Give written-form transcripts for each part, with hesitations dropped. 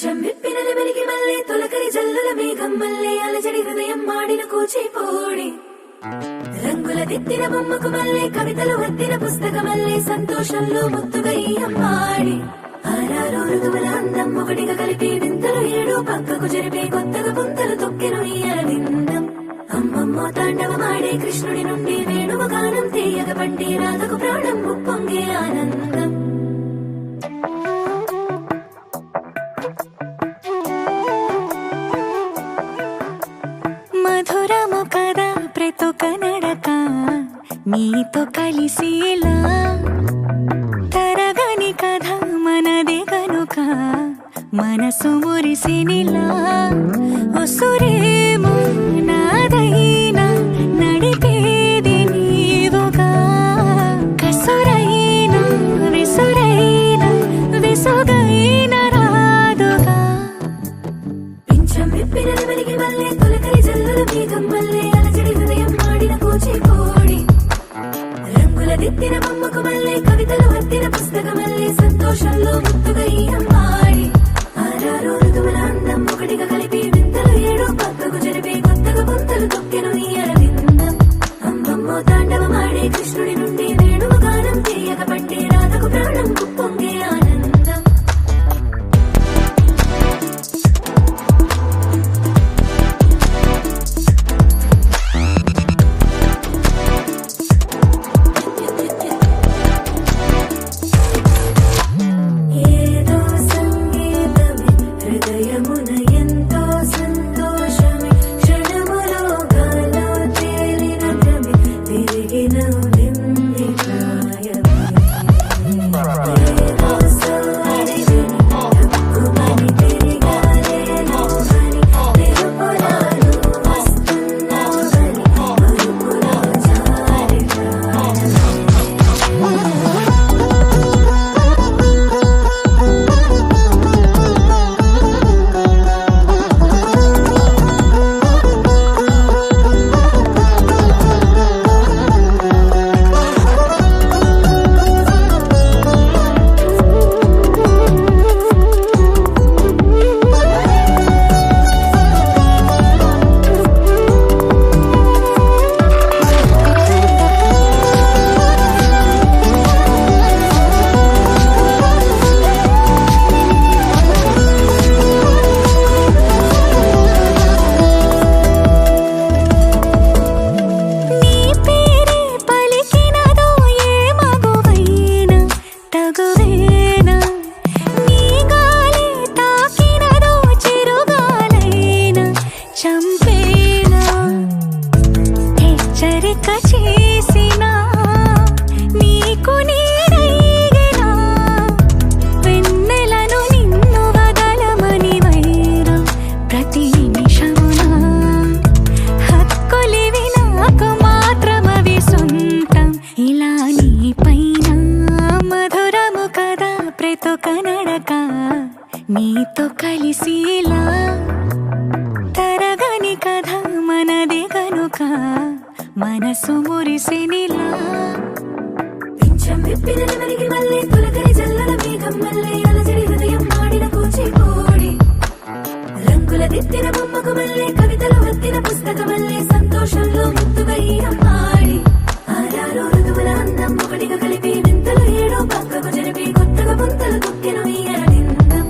పింఛం విప్పిన నెమలికి మళ్ళీ తొలకరి జల్లుల మేఘం మళ్ళీ అలజడి హృదయం మాడిన కూచిపోడి రంగుల దిద్దిన బొమ్మకు మళ్ళీ కవితలు వద్దిన పుస్తకమల్లే సంతోషంలో ముద్దుగా ఈ అమ్మాడి ఆరారు ఋతువుల అందం ఒకటిగా కలిపి వింతలు ఏడు పక్కకు జరిపే కొత్తగా పుంతలు తొక్కెను ఈ అరవిందం అమ్మమ్మో తాండవమాడే కృష్ణుడి నుండి వేణువ గానం తీయగ పండి రాధకు ప్రాణం ఉప్పొంగే ఆనందం మధురము కదా ప్రతొక నడక నీతో కలిసేలా తరగని కథ మనదే కనుక మనసు మురిసినిలా ఉసురేమో నాదైనా నడిపేది నీవుగా కసురైనా విసురైనా విసుగైన రాదుగా పింఛం విప్పిన నెమలికి మళ్ళీ తొలకరి జల్లుల మేఘం మళ్ళీ అలజడి హృదయం మాడిన కూచిపోడి రంగుల దిద్దిన బొమ్మకు మళ్ళీ కవితలు వద్దిన పుస్తకమల్లే సంతోషంలో ముద్దుగా ఈ అమ్మాడి ఆరారు ఋతువుల అందం ఒకటిగా కలిపి వింతలు ఏడు పక్కకు జరిపే కొత్తగా పుంతలు తొక్కెను ఈ అరవిందం అమ్మమ్మో తాండవమాడే కృష్ణుడి నుండి వేణువ గానం తీయగ పట్టి రాధకు ప్రాణం ఉప్పొంగే ఆనందం ఏదో సంగీతమే హృదయమున ఎంతో సంతోషమే క్షణములో గాలో తేలిన భ్రమే తిరిగిన వింది ప్రాయమే ఏదో సోయని హక్కుమని తిరిగాలేను అని తెలుపులాను వస్తున్నావని మరుపులో జారి ప్రాణమే నీ పేరే పలికినదో ఏ మగువైనా తగువేనా నీ గాలి తాకినదో చిరుగాలైనా చంపేనా హెచ్చరిక చేసినా నీకు నీడైగనా వెన్నెలను నిన్ను వదలమని వైరా ప్రతి నిమిషమునా హక్కులివి నాకు మాత్రమవి సొంతం ఇలా నీ పైన మధురము కదా ప్రతొక నడక నీతో కలిసేలా తరగని కథ మనదే కనుక మనసు మురిసినిలా పింఛం విప్పిన నెమలికి మళ్ళీ తొలకరి జల్లుల మేఘం మళ్ళీ అలజడి హృదయం మాడిన కూచిపోడి రంగుల దిద్దిన బొమ్మకు మళ్ళీ కవితలు వద్దిన పుస్తకమల్లే సంతోషంలో ముద్దుగా ఈ అమ్మాడి ఆరారు ఋతువుల అందం ఒకటిగా కలిపి వింతలు ఏడు పక్కకు జరిపి కొత్తగా పుంతలు తొక్కెను ఈ అరవిందం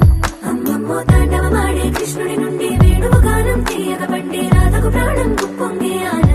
అమ్మమ్మో తాండవమాడే కృష్ణుడి నుండి వేణువ గానం తీయగ పండి రాధకు ప్రాణం ఉప్పొంగే ఆనందం